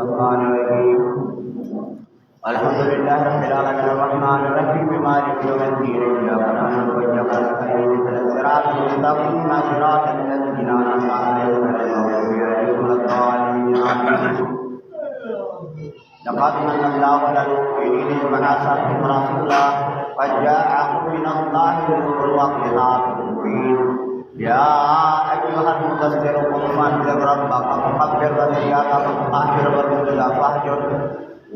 الرحمن الرحيم الحمد لله رب العالمين الرحمن الرحيم مالك يوم الدين إياك نعبد وإياك نستعين اهدنا الصراط المستقيم صراط الذين أنعمت عليهم غير المغضوب عليهم ولا الضالين لقد من الله على المؤمنين إذ بعث فيهم رسولا قد جاءكم من الله نور وكتاب مبين يا أيها المدثر قم فانذر ربك فكبر وثيابك فطهر والرجل فاهجر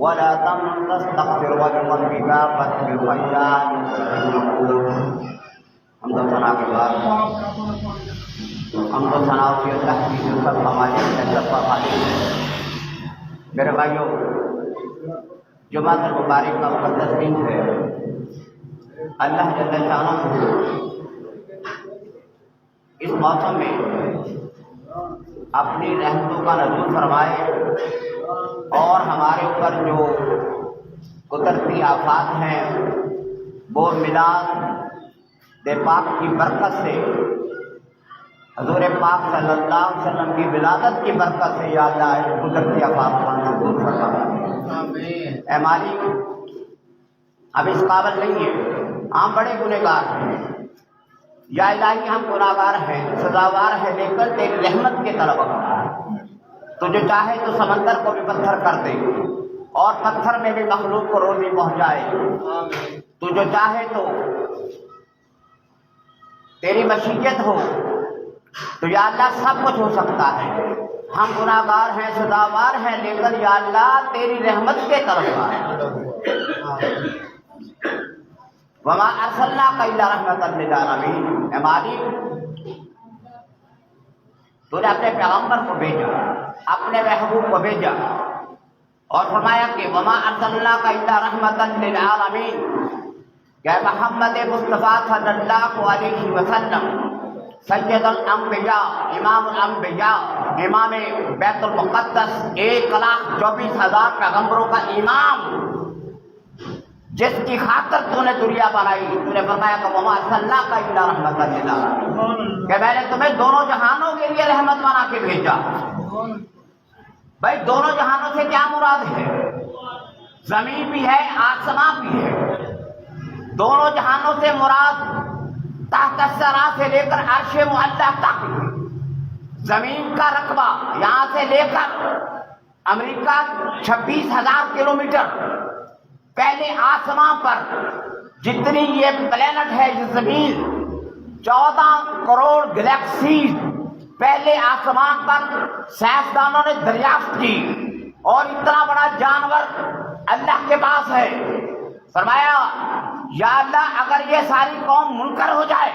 ولا تمنن تستكثر ولربك فاصبر وإلى حمد و ثنا کے بعد حمد و ثنا کی اللہ کی جو سب ہمارے جب خالق میرے بھائیوں، جمعہ المبارک کا مقدس دن ہے۔ اللہ جل شانہ اس موسم میں اپنی رحمتوں کا نزول فرمائے اور ہمارے اوپر جو قدرتی آفات ہیں وہ میلاد پاک کی برکت سے، حضور پاک صلی اللہ علیہ وسلم کی ولادت کی برکت سے یا اللہ اس قدرتی آفات کو دور فرما۔ اے مالک، اب اس قابل نہیں ہے، ہم بڑے گنہگار ہیں، یا الہی ہم گناہگار ہیں، سزاوار ہیں، لیکن تیری رحمت کے طلبگار ہیں۔ تو جو چاہے تو سمندر کو بھی پتھر کر دے اور پتھر میں بھی مخلوق کو روزی پہنچائے۔ تو جو چاہے تو تیری مشیت ہو، تو یا اللہ سب کچھ ہو سکتا ہے۔ ہم گناہگار ہیں، سزاوار ہیں، لیکن یا اللہ تیری رحمت کے طلبگار ہیں۔ وما ارسلناک الا رحمۃ للعالمین۔ اے مالک، تو نے اپنے پیغمبر کو بھیجا، اپنے محبوب کو بھیجا اور فرمایا کہ وما ارسلناک الا رحمۃ للعالمین، کہ محمد مصطفیٰ صلی اللہ علیہ وسلم سید الانبیاء، امام الانبیاء، امام بیت المقدس، 1,24,000 پیغمبروں کا امام، جس کی خاطر تو نے دنیا بنائی، تو نے فرمایا کہ وما ارسلناک الا رحمۃ للعالمین، کہ میں نے تمہیں دونوں جہانوں کے لیے رحمت بنا کے بھیجا۔ بھائی دونوں جہانوں سے کیا مراد ہے؟ زمین بھی ہے، آسمان بھی ہے۔ دونوں جہانوں سے مراد تحت الثری سے لے کر عرش معلی تک، زمین کا رقبہ یہاں سے لے کر امریکہ 26,000 کلومیٹر، پہلے آسمان پر جتنی یہ پلینٹ ہے، یہ زمین 14 کروڑ گلیکسیز پہلے آسمان پر سائنسدانوں نے دریافت کی، اور اتنا بڑا جانور اللہ کے پاس ہے۔ فرمایا یا اللہ اگر یہ ساری قوم منکر ہو جائے،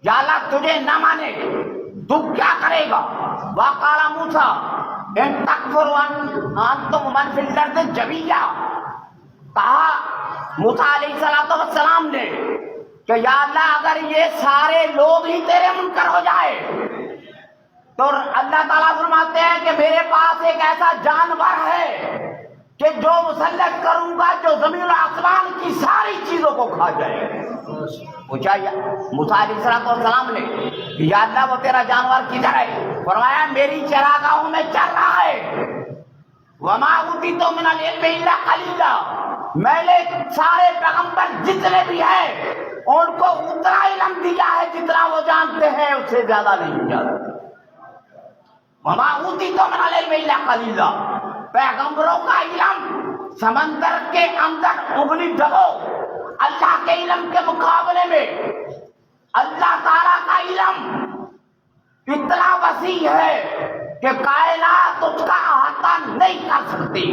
یا اللہ تجھے نہ مانے، تو کیا کرے گا؟ وقال موسیٰ ان تکفروا انتم من فی الارض جميعا، کہا موسیٰ علیہ السلام نے کہ یا اللہ اگر یہ سارے لوگ ہی تیرے منکر ہو جائے، تو اللہ تعالیٰ فرماتے ہیں کہ میرے پاس ایک ایسا جانور ہے کہ جو مسلط کروں گا، جو زمین و آسمان کی ساری چیزوں کو کھا جائے۔ پوچھا موسیٰ علیہ السلام نے کہ یا اللہ وہ تیرا جانور کدھر ہے؟ فرمایا میری چراگاہوں میں چل رہا ہے۔ وما اوتیتم من العلم الا قلیلا، میں نے سارے پیغمبر جتنے بھی ہیں ان کو اتنا علم دیا ہے جتنا وہ جانتے ہیں، اس سے زیادہ نہیں جانتے۔ وما اوتیتم من العلم الا قلیلا، پیغمبروں کا علم سمندر کے اندر انگلی ڈبو، اللہ کے علم کے مقابلے میں اللہ تعالیٰ کا علم اتنا وسیع ہے کہ کائنات اس کا احاطہ نہیں کر سکتی۔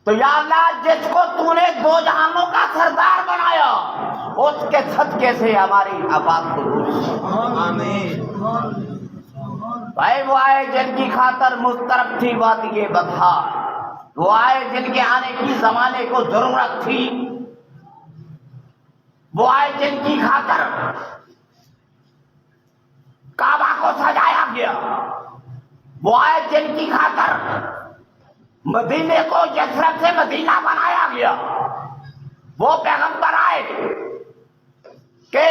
تو یا اللہ جس کو تو نے دو جہانوں کا سردار بنایا، اس کے صدقے سے ہماری آفات کو دور کر۔ آمین۔ بھائی وہ آئے جن کی خاطر مضطرب تھی وادی بطحا، وہ آئے جن کے آنے کی زمانے کو ضرورت تھی، وہ آئے جن کی خاطر کعبہ کو سجایا گیا، وہ آئے جن کی خاطر مدینے کو یثرب سے مدینہ بنایا گیا۔ وہ پیغمبر آئے کہ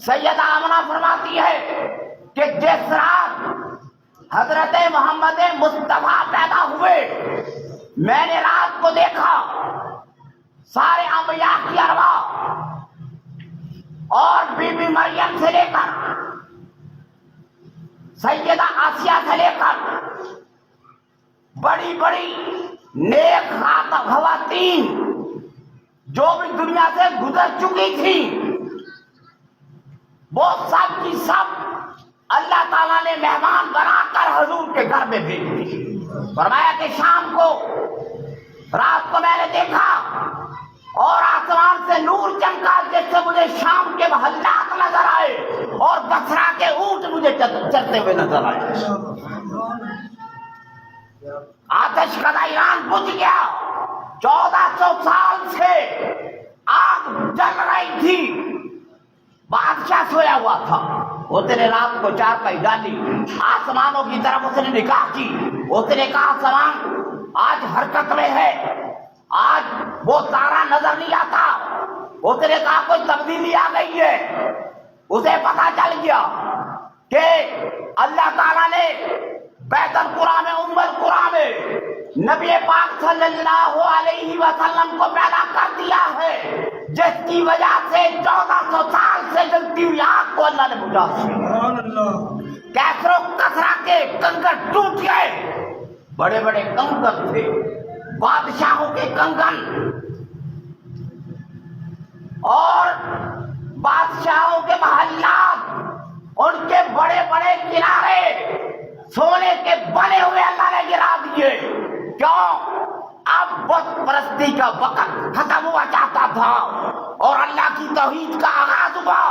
سیدہ آمنہ فرماتی ہے کہ جس رات حضرت محمد مصطفیٰ پیدا ہوئے میں نے رات کو دیکھا سارے انبیاء کی ارواح اور بی بی مریم سے لے کر سیدہ آسیہ سے لے کر بڑی بڑی نیک خواتین جو بھی دنیا سے گزر چکی تھی، وہ سب کی سب اللہ تعالیٰ نے مہمان بنا کر حضور کے گھر میں بھیج دی۔ فرمایا کہ شام کو رات کو میں نے دیکھا اور آسمان سے نور چمکا جس سے مجھے شام کے محلات نظر آئے اور بصرہ کے اونٹ مجھے چلتے ہوئے نظر آئے۔ آتش کا ایران بجھ گیا، 1400 سال سے آگ جل رہی تھی، بادشاہ سویا ہوا تھا، اس نے رات کو چارپائی ڈالی، آسمانوں کی طرف اس نے نگاہ کی، اس نے کہا آسمان آج حرکت میں ہے، آج وہ تارا نظر نہیں آتا۔ اس نے کہا کوئی تبدیلی آ گئی ہے۔ اسے پتا چل گیا کہ اللہ تعالیٰ نے بیت القرآن میں ام القرآن میں نبی پاک صلی اللہ علیہ وسلم کو پیدا کر دیا ہے، جس کی وجہ سے 1400 سال سے جلتی ہوئی آگ کو اللہ نے بجھا دیا۔ کیسر و کسرا کے کنگن ٹوٹ گئے، بڑے بڑے کنگن تھے، بادشاہوں کے کنگن اور بادشاہوں کے محلات، ان کے بڑے بڑے کنارے سونے کے بنے ہوئے اللہ نے گرا دیے۔ کیوں؟ اب بت پرستی کا وقت ختم ہوا چاہتا تھا اور اللہ کی توحید کا آغاز ہوا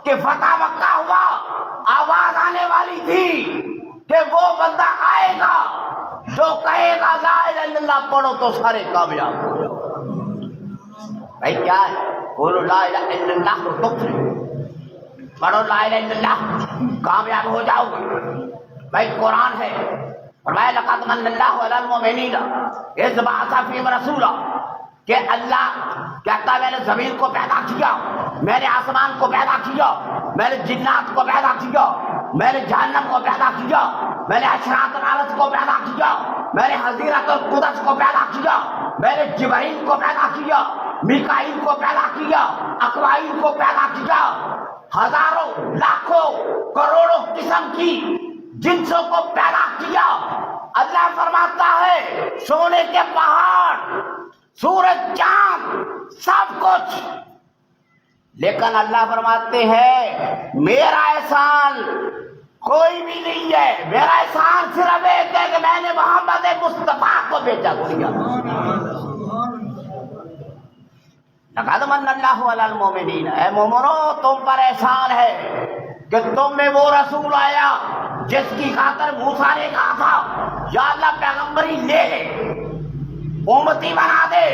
کہ فتح مکہ ہوا، آواز آنے والی تھی کہ وہ بندہ آئے گا جو کہے گا لا الہ الا اللہ پڑھو تو سارے کامیاب ہو جاؤ۔ بھائی کیا ہے؟ بولو لا الہ الا اللہ تو پڑھو لا الہ الا اللہ کامیاب ہو جاؤ گے۔ بھائی قرآن ہے، فرمایا لقد من اللہ علی المؤمنین اذ بعث فیہم رسولا، کہ اللہ کہتا ہے میں نے زمین کو پیدا کیا، میں نے آسمان کو پیدا کیا، میں نے جنات کو پیدا کیا، میں نے جہنم کو پیدا کیا، میں نے اشراط الارض کو پیدا کیا، میں نے حضیرت القدس کو پیدا کیا، میں نے جبرائیل کو پیدا کیا، میکائیل کو پیدا کیا، اکوائیل کو پیدا کیا، ہزاروں لاکھوں کروڑوں قسم کی جنسوں کو پیدا کیا۔ اللہ فرماتا ہے سونے کے پہاڑ، سورج، چاند، سب کچھ، لیکن اللہ فرماتے ہیں میرا احسان کوئی بھی نہیں ہے، میرا احسان صرف ایک ہے کہ میں نے محمد مصطفیٰ کو بھیجا کیا۔ لقد من اللہ علی المؤمنین، اے مومنو تم پر احسان ہے کہ تم میں وہ رسول آیا جس کی خاطر موسیٰ نے کہا تھا یا اللہ پیغمبری لے لے، امتی بنا دے،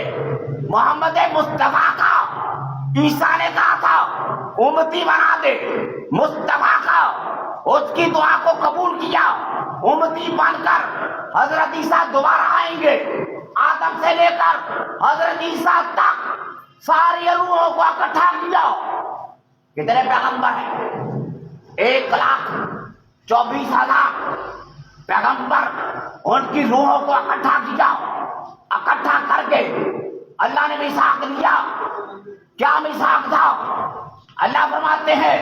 محمد مصطفیٰ کا عیسیٰ نے کہا تھا امتی بنا دے، مصطفیٰ کا اس کی دعا کو قبول کیا، امتی بن کر حضرت عیسیٰ دوبارہ آئیں گے، آدم سے لے کر حضرت عیسیٰ تک ساری روحوں کو اکٹھا کیا۔ کتنے پیغمبر ہیں؟ 1,24,000 پیغمبر، ان کی روحوں کو اکٹھا کیا، اکٹھا کر کے اللہ نے میثاق لیا۔ کیا میثاق تھا؟ اللہ فرماتے ہیں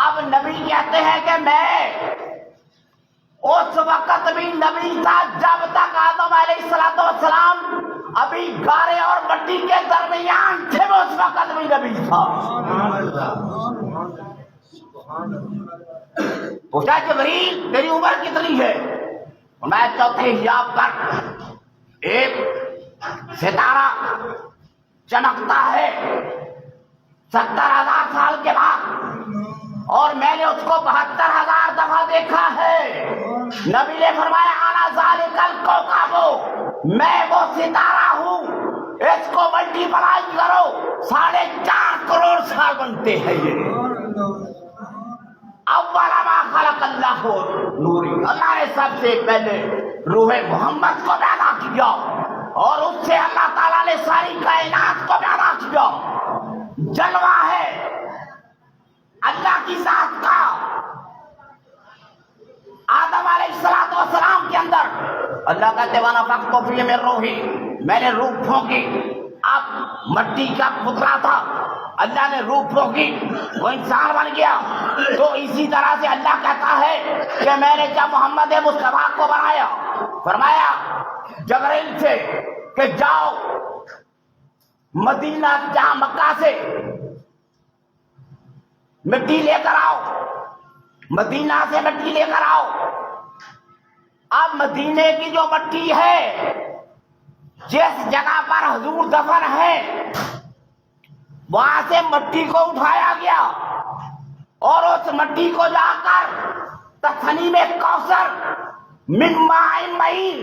اب نبی کہتے ہیں کہ میں اس وقت بھی نبی تھا جب تک آدم علیہ السلام ابھی گارے اور مٹی کے درمیان تھے، وہ اس وقت بھی نبی تھا۔ پوچھا جبریل تیری عمر کتنی ہے؟ میں چوتھے حجاب پر ایک ستارہ چمکتا ہے 70,000 سال کے بعد، اور میں نے اس کو 72,000 دفعہ دیکھا ہے۔ نبی نے فرمایا انا ذالک الکوکب، میں وہ ستارہ ہوں، اس کو ملٹی پلائی کرو 4.5 کروڑ سال بنتے ہیں۔ یہ اول ما خلق اللہ نوری، اللہ نے سب سے پہلے روح محمد کو پیدا کیا اور اس سے اللہ تعالیٰ نے ساری کائنات کو پیدا کیا۔ جلوہ ہے اللہ کی ذات کا۔ آدم علیہ السلام کے اندر اللہ کہتے ونفخت فیہ من روحی، میں نے روح پھونکی. اب مٹی کا پتلا تھا، اللہ نے روح پھونکی، وہ انسان بن گیا. تو اسی طرح سے اللہ کہتا ہے کہ میں نے جب محمد مصطفیٰ کو بنایا، فرمایا جبرائیل سے کہ جاؤ مدینہ جہاں مکہ سے مٹی لے کر آؤ، مدینہ سے مٹی لے کر آؤ. اب مدینے کی جو مٹی ہے، جس جگہ پر حضور دفن ہے، وہاں سے مٹی کو اٹھایا گیا اور اس مٹی کو جا کر تسنیم کوثر من ماء مہین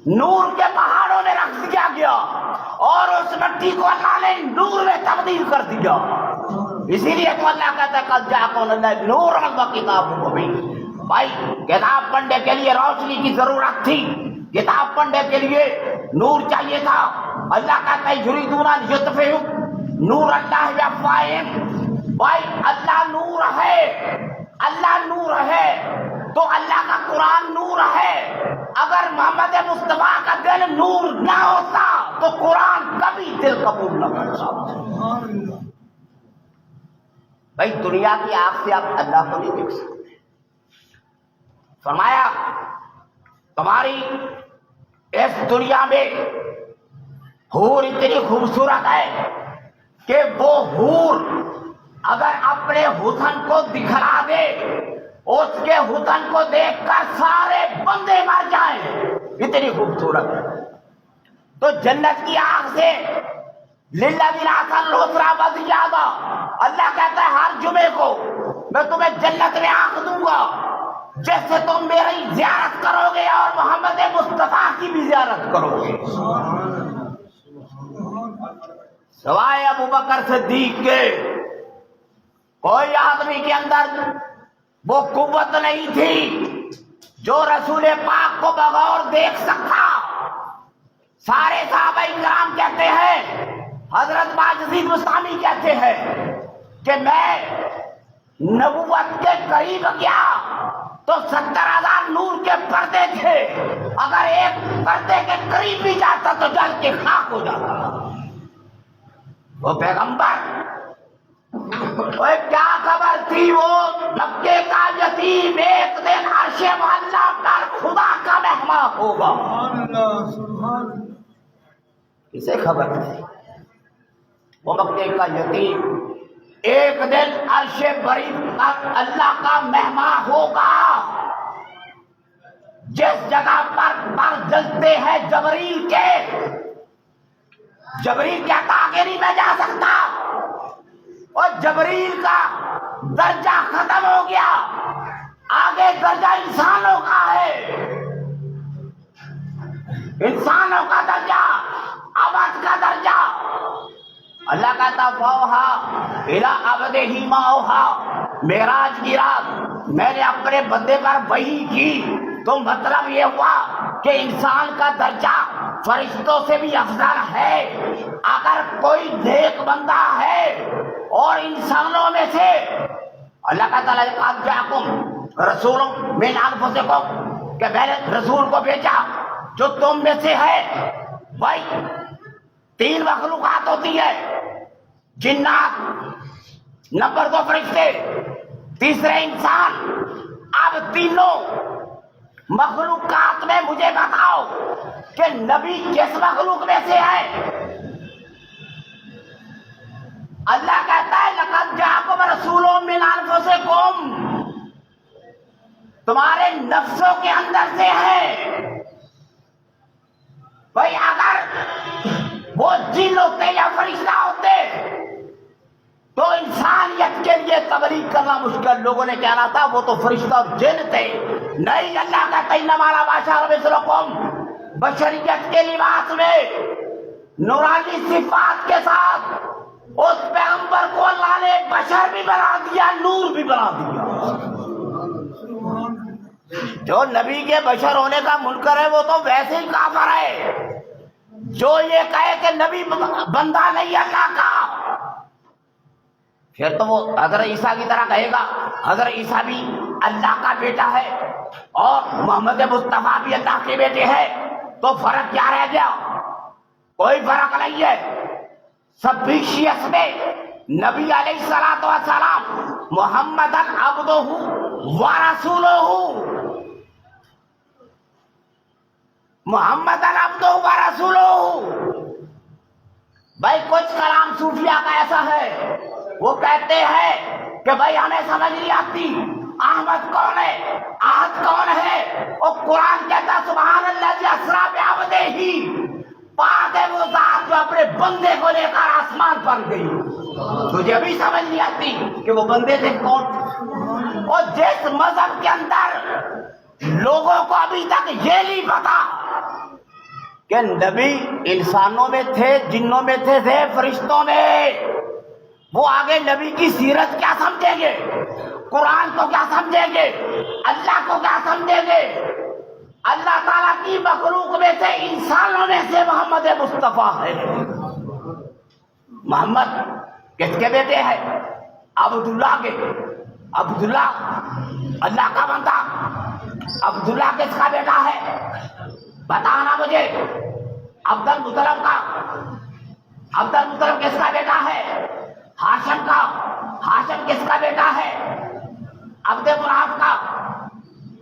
نور کے پہاڑوں میں رکھ دیا گیا اور اس مٹی کو اللہ نے نور میں تبدیل کر دیا. اسی لیے تو اللہ کہتا ہے قد جاءکم نور و کتاب مبین. بھائی کتاب پڑھنے کے لیے روشنی کی ضرورت تھی، کتاب پڑھنے کے لیے نور چاہیے تھا. اللہ کہتا ہے یریدون ان یطفئوا نور اللہ بافواہہم. بھائی اللہ نور ہے، اللہ نور ہے تو اللہ کا قرآن نور ہے. اگر محمد مصطفیٰ کا دل نور نہ ہوتا تو قرآن کبھی دل قبول نہ کرتا. بھائی دنیا کی آنکھ سے آپ اللہ کو نہیں دیکھ سکتے. فرمایا تمہاری اس دنیا میں حور اتنی خوبصورت ہے کہ وہ حور اگر اپنے حسن کو دکھلا دے، اس کے حسن کو دیکھ کر سارے بندے مر جائیں، اتنی خوبصورت ہے. تو جنت کی آنکھ سے للذین احسنوا الحسنی وزیادہ. اللہ کہتا ہے ہر جمعے کو میں تمہیں جنت میں آنکھ دوں گا جس سے تم میری زیارت کرو گے اور محمد مصطفیٰ کی بھی زیارت کرو گے. سوائے ابو بکر صدیق کے کوئی آدمی کے اندر وہ قوت نہیں تھی جو رسول پاک کو بغور دیکھ سکتا. سارے صحابہ کرام کہتے ہیں، حضرت باجزید بستامی کہتے ہیں کہ میں نبوت کے قریب گیا تو 70,000 نور کے پردے تھے، اگر ایک پردے کے قریب بھی جاتا تو جل کے خاک ہو جاتا. وہ پیغمبر کیا خبر تھی، وہ مکے کا یتیم ایک دن عرش معلیٰ پر خدا کا مہمان ہوگا. کسے خبر تھی وہ مکے کا یتیم ایک دن عرش بری پر اللہ کا مہمان ہوگا. جس جگہ پر جلتے ہیں جبریل کے، جبریل کہتا آگے نہیں میں جا سکتا، اور جبریل کا درجہ ختم ہو گیا، آگے درجہ انسانوں کا ہے. انسانوں کا درجہ، عبد کا درجہ. اللہ کہتا فوحا الی عبدہ ما اوحا. معراج کی رات میں نے اپنے بندے پر وحی کی تو مطلب یہ ہوا کہ انسان کا درجہ فرشتوں سے بھی افضل ہے. اگر کوئی نیک بندہ ہے اور انسانوں میں سے، اللہ کا تعالیٰ قد جاءکم رسول من انفسکم، کہ میں نے رسول کو بھیجا جو تم میں سے ہے. بھائی 3 مخلوقات ہوتی ہے، جنات، نمبر 2 فرشتے، تیسرے انسان. اب تینوں مخلوقات میں مجھے بتاؤ کہ نبی کس مخلوق میں سے ہے؟ اللہ کہتا ہے لقد جاءکم رسول من انفسکم، تمہارے نفسوں کے اندر سے ہے. بھائی اگر وہ جن ہوتے یا فرشتہ ہوتے تو انسانیت کے لیے تبلیغ کرنا مشکل. لوگوں نے کہنا تھا وہ تو فرشتہ اور جن تھے. نہیں، اللہ کہتا ہے انما انا بشر مثلکم، بشریت کے لباس میں نورانی صفات کے ساتھ اس پیغمبر کو اللہ نے بشر بھی بنا دیا، نور بھی بنا دیا. جو نبی کے بشر ہونے کا منکر ہے وہ تو ویسے ہی کافر ہے. جو یہ کہے کہ نبی بندہ نہیں اللہ کا، پھر تو وہ حضرت عیسیٰ کی طرح کہے گا حضرت عیسیٰ بھی اللہ کا بیٹا ہے اور محمد مصطفیٰ بھی اللہ کے بیٹے ہیں، تو فرق کیا رہ گیا؟ کوئی فرق نہیں ہے۔ سب بھی شیعت میں نبی علیہ الصلوۃ والسلام محمدن عبدہ ورسولہ، محمدن عبدہ ورسولہ۔ بھائی کچھ کلام صوفیہ کا ایسا ہے، وہ کہتے ہیں کہ بھائی ہمیں سمجھ نہیں آتی احمد کون ہے، احد کون ہے۔ اور قرآن کہتا سبحان اللہ اسریٰ بعبدہ، پاک ہے وہ ذات جو اپنے بندے کو لے کر آسمان پر گئی۔ تجھے بھی سمجھ نہیں آتی کہ وہ بندے تھے کون؟ اور جس مذہب کے اندر لوگوں کو ابھی تک یہ نہیں پتا کہ نبی انسانوں میں تھے، جنوں میں تھے، فرشتوں میں، وہ آگے نبی کی سیرت کیا سمجھیں گے؟ قرآن کو کیا سمجھیں گے؟ اللہ کو کیا سمجھیں گے؟ اللہ تعالیٰ کی مخلوق میں سے، انسانوں میں سے محمد مصطفیٰ ہے۔ محمد کس کے بیٹے ہیں؟ عبداللہ کے۔ عبداللہ اللہ کا بندہ، عبداللہ کس کا بیٹا ہے؟ بتانا مجھے۔ عبد المطلب کا، عبد المطلب کس کا بیٹا ہے؟ ہاشم کا، ہاشم کس کا بیٹا ہے؟ عبد مناف کا،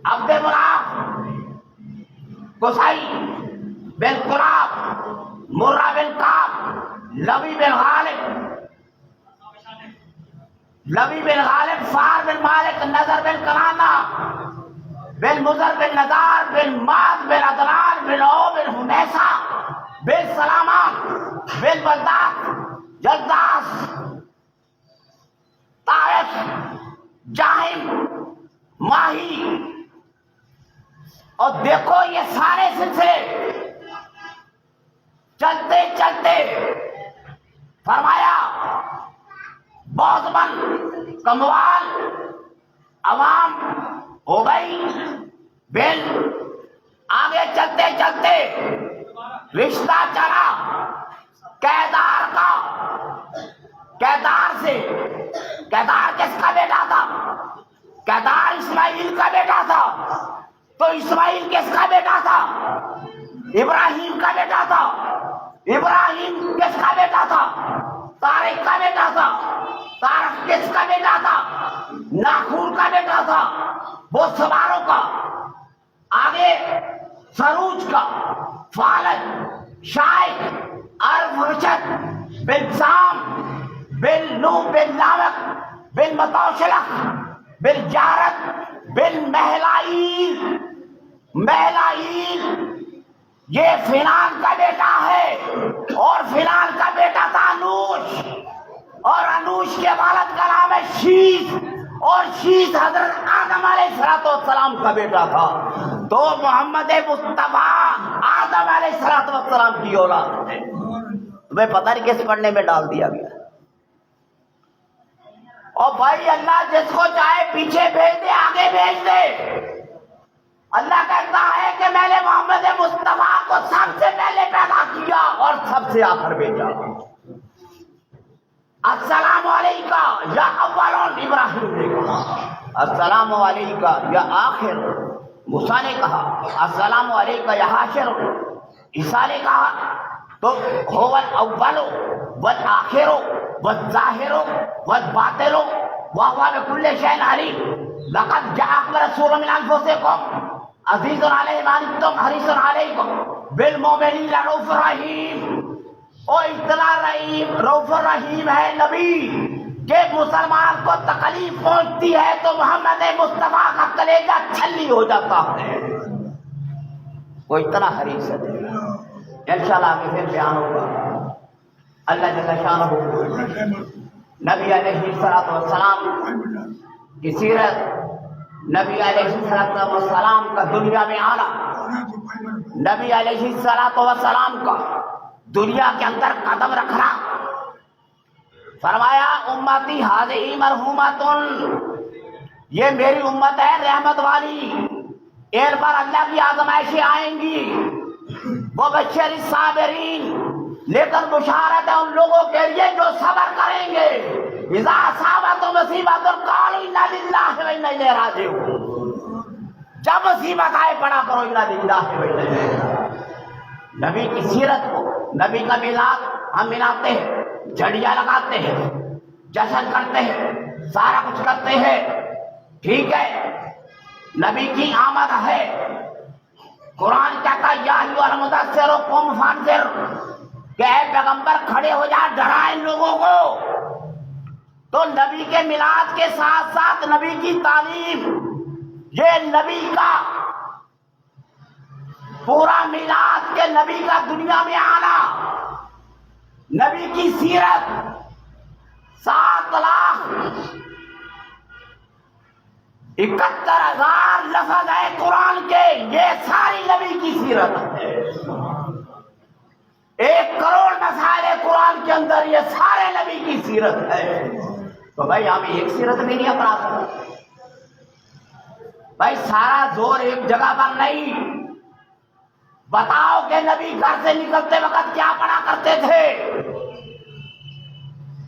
عبد مناف قصی بن قراب، مرہ بن کعب، لبی بن غالب، لبی بن غالب، فار بن مالک، نظر بن کنانہ، بن مزر بن نزار، بن ماد بن عدنان، بن او بن حمیسہ، بن سلامہ، بن بلداد، جلداس، طائف، جاہم، ماہی۔ اور دیکھو یہ سارے سلسلے چلتے چلتے فرمایا بوزمن، کموال، عوام، ابئی بن، آگے چلتے چلتے رشتہ چلا کیدار کا۔ کیدار سے، کیدار کس کا بیٹا تھا؟ کیدار اسماعیل کا بیٹا تھا۔ تو اسماعیل کس کا بیٹا تھا؟ ابراہیم کا بیٹا تھا۔ ابراہیم کس کا بیٹا تھا؟ طارق کا بیٹا تھا۔ طارق کس کا بیٹا تھا؟ ناخور کا بیٹا تھا، وہ سواروں کا۔ آگے سروج کا، فالد، شائق، عرف، رشد، بن سام، بن نو، بن لامک، بن متوشلخ، بن جارت، بن مہلائیل۔ مہلائیل یہ فنان کا بیٹا ہے، اور فنان کا بیٹا تھا انوش، اور انوش کے والد کا نام ہے شیش، اور شیش حضرت آدم علیہ السلام کا بیٹا تھا۔ تو محمد مصطفیٰ آدم علیہ السلام کی اولاد ہے۔ تمہیں پتہ نہیں کس پڑھنے میں ڈال دیا گیا۔ اور بھائی اللہ جس کو چاہے پیچھے بھیج دے، آگے بھیج دے۔ اللہ کہتا ہے کہ میں نے محمد مصطفیٰ کو سب سے پہلے پیدا کیا اور سب سے آخر بھیجا۔ السلام علیکہ یا اولون، ابراہیم نے کہا۔ السلام علیکہ یا آخر، موسیٰ نے کہا۔ السلام علیکہ یا حاشر، عیسیٰ نے کہا۔ تو هو الاول والآخر والظاہر والباطن وهو بكل شيء عليم۔ لقد جاءكم رسول من انفسكم عزیز علیہ ما عنتم حریص علیکم بالمؤمنین رؤوف رحیم۔ اور اتنا رحیم، رؤوف رحیم ہے نبی کہ مسلمان کو تکلیف پہنچتی ہے تو محمد مصطفیٰ کا کلیجہ چھلی ہو جاتا ہے، وہ اتنا حریص ہے۔ انشاءاللہ آگے پھر بیان ہوگا۔ اللہ جل شانہ نبی علیہ الصلوۃ والسلام کی سیرت، نبی علیہ الصلوۃ والسلام کا دنیا میں آنا، نبی علیہ الصلوۃ والسلام کا دنیا کے اندر قدم رکھنا۔ فرمایا امتی ہذہ مرحومۃ، یہ میری امت ہے رحمت والی، ان پر اللہ کی آزمائشیں آئیں گی۔ وبشر الصابرین، لیکن بشارت ہے ان لوگوں کے لیے جو صبر کریں گے۔ اذا اصابت مصیبت قالوا انا للہ و انا الیہ راجعون، جب مصیبت آئے پڑا کرو انا للہ و انا الیہ راجعون۔ نبی کی سیرت کو، نبی کا میلاد ہم مناتے ہیں، جھڑیاں لگاتے ہیں، جشن کرتے ہیں، سارا کچھ کرتے ہیں، ٹھیک ہے، نبی کی آمد ہے۔ قرآن کہتا ہے یا ایھا المدثر قم فانذر، کہ اے پیغمبر کھڑے ہو جا، ڈرائیں لوگوں کو۔ تو نبی کے میلاد کے ساتھ ساتھ نبی کی تعلیم، یہ نبی کا پورا میلاد کے نبی کا دنیا میں آنا، نبی کی سیرت، 7,71,000 لفظ ہے قرآن کے، یہ ساری نبی کی سیرت ہے۔ 1 کروڑ مسائل قرآن کے اندر، یہ سارے نبی کی سیرت ہے۔ تو بھائی ہم ایک سیرت میں نہیں اپنا سکتے، بھائی سارا زور ایک جگہ پر نہیں۔ بتاؤ کہ نبی گھر سے نکلتے وقت کیا پڑھا کرتے تھے،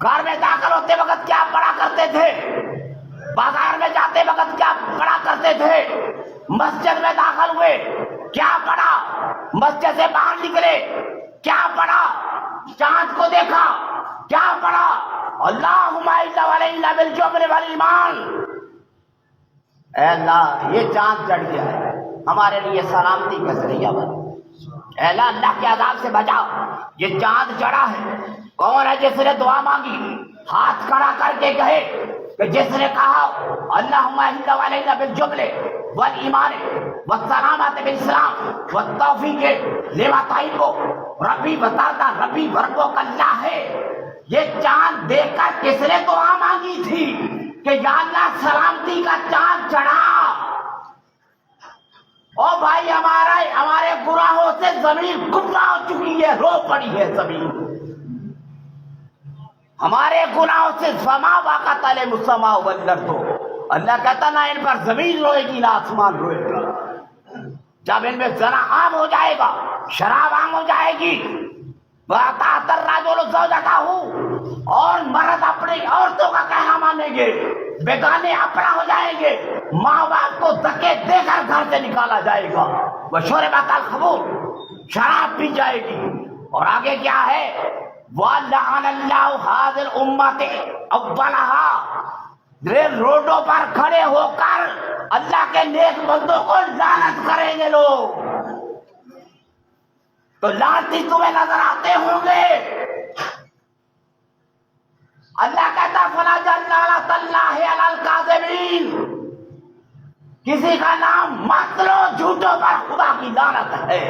گھر میں داخل ہوتے وقت کیا پڑھا کرتے تھے، بازار میں جاتے وقت کیا پڑھا کرتے تھے، مسجد میں داخل ہوئے کیا پڑھا، مسجد سے باہر نکلے کیا پڑھا، چاند کو دیکھا کیا پڑھا، اللہم اجعل علینا بالجبر والایمان۔ اے اللہ یہ چاند چڑھ گیا ہے، ہمارے لیے سلامتی کا ذریعہ بن، اے اللہ اللہ کے عذاب سے بچا۔ یہ چاند چڑھا ہے، کون ہے جس نے دعا مانگی، ہاتھ کھڑا کر کے کہے کہ جس نے کہا اللہم اجعل علینا بالجبر والایمان والسلامۃ بالاسلام والتوفیق لما تحب ربی بتاتا ربی وربک اللہ ہے۔ یہ چاند دیکھ کر کس نے دعا مانگی تھی کہ یا اللہ سلامتی کا چاند چڑھا۔ او بھائی ہمارے گناہوں سے زمین گمراہ ہو چکی ہے، رو پڑی ہے زمین، ہمارے گناہوں سے فما باقت علیہم السماء والارض۔ اللہ کہتا نہ ان پر زمین روئے گی نہ آسمان روئے گا۔ جب ان میں زنا عام ہو جائے گا، شراب عام ہو جائے گی، وَأَطَاعَ الرَّجُلُ زَوْجَتَهُ، اور مرد اپنی عورتوں کا کہنا مانیں گے، بیگانے اپنا ہو جائیں گے، ماں باپ کو دھکے دے کر گھر سے نکالا جائے گا، وَشُرِبَتِ الْخَمْرُ، شراب پی جائے گی، اور آگے کیا ہے وَلَعَنَ اللَّهُ هَٰذِهِ الْأُمَّةَ أَوَّلَهَا، روڈوں پر کھڑے ہو کر اللہ کے نیک بندوں کو لعنت کریں گے لوگ، تو لعنتی تمہیں نظر آتے ہوں گے۔ اللہ کہتا فَلَجَعَلْنَا لَعْنَتَ اللَّهِ عَلَى الْكَاذِبِينَ، کسی کا نام مت لو، جھوٹوں پر خدا کی لعنت ہے۔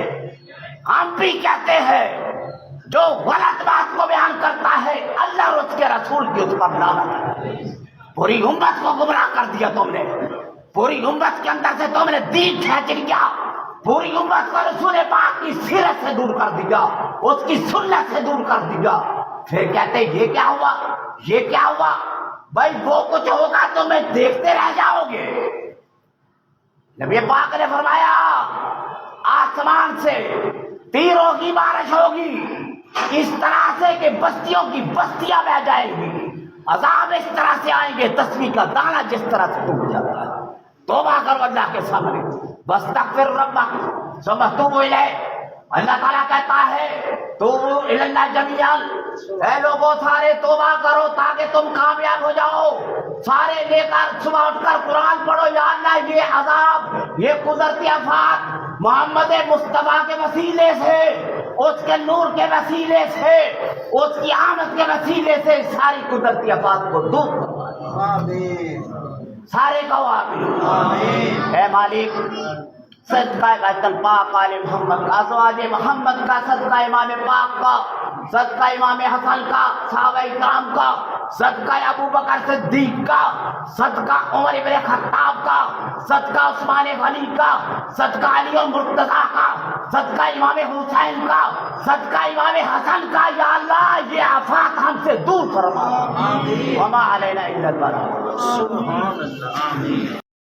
ہم بھی کہتے ہیں جو غلط بات کو بیان کرتا ہے اللہ اور اس کے رسول کی اس پر لعنت ہے۔ پوری امت کو گمراہ کر دیا تم نے، پوری امت کے اندر سے تم نے دین کھینچ لیا، پوری امت کو رسول پاک کی سیرت سے دور کر دیا، اس کی سنت سے دور کر دیا۔ پھر کہتے یہ کیا ہوا، یہ کیا ہوا؟ بھائی وہ کچھ ہوگا تمہیں دیکھتے رہ جاؤ گے۔ نبی پاک نے فرمایا آسمان سے تیروں کی بارش ہوگی، اس طرح سے کہ بستیوں کی بستیاں بہ جائیں گی، عذاب اس طرح سے آئیں گے تسبیح کا دانہ جس طرح سے ٹوٹ جاتا ہے۔ توبہ کرو اللہ کے سامنے، واستغفر ربک ثم توبوا الیہ۔ اللہ تعالیٰ کہتا ہے توبوا الی اللہ جمیعا، اے لوگوں سارے توبہ کرو تاکہ تم کامیاب ہو جاؤ۔ سارے لے کر صبح اٹھ کر قرآن پڑھو، یا اللہ یہ عذاب، یہ قدرتی آفات محمد مصطفیٰ کے وسیلے سے، اس کے نور کے وسیلے سے، اس کی آمد کے وسیلے سے ساری قدرتی آفات کو دور کرو۔ آمین، سارے کہو آمین۔ اے مالک صدقہ وطن پاک آل محمد کا، ازواج محمد کا، صدقہ امام پاک کا، صدقہ امام حسن کا، صحابہ کرام کا، صدقہ ابو بکر صدیق کا، صدقہ عمر بن خطاب کا، صدقہ عثمان غنی کا، صدقہ علی المرتضیٰ کا، صدقہ امام حسین کا، صدقہ امام حسن کا، یا اللہ یہ آفات ہم سے دور فرما، وما علینا الا البلاغ۔ سبحان اللہ، آمین۔